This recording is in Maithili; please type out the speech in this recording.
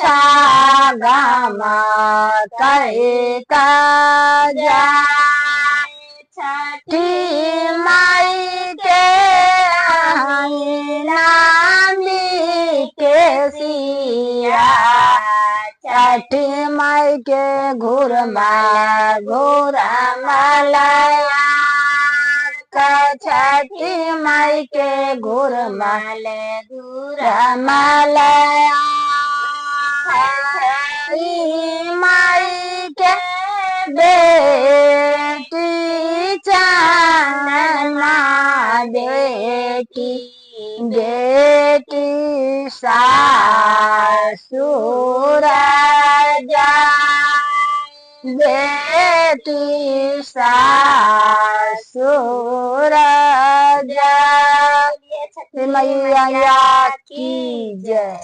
छा गामा कहे का जाए छठी माई के नामी के सिया छठी माई के घुरमा लया छठी माई के घुरमा लया माई के बेटी चांदना बेटी सासुर जाए बेटी सासुर जाए। मैया की जय।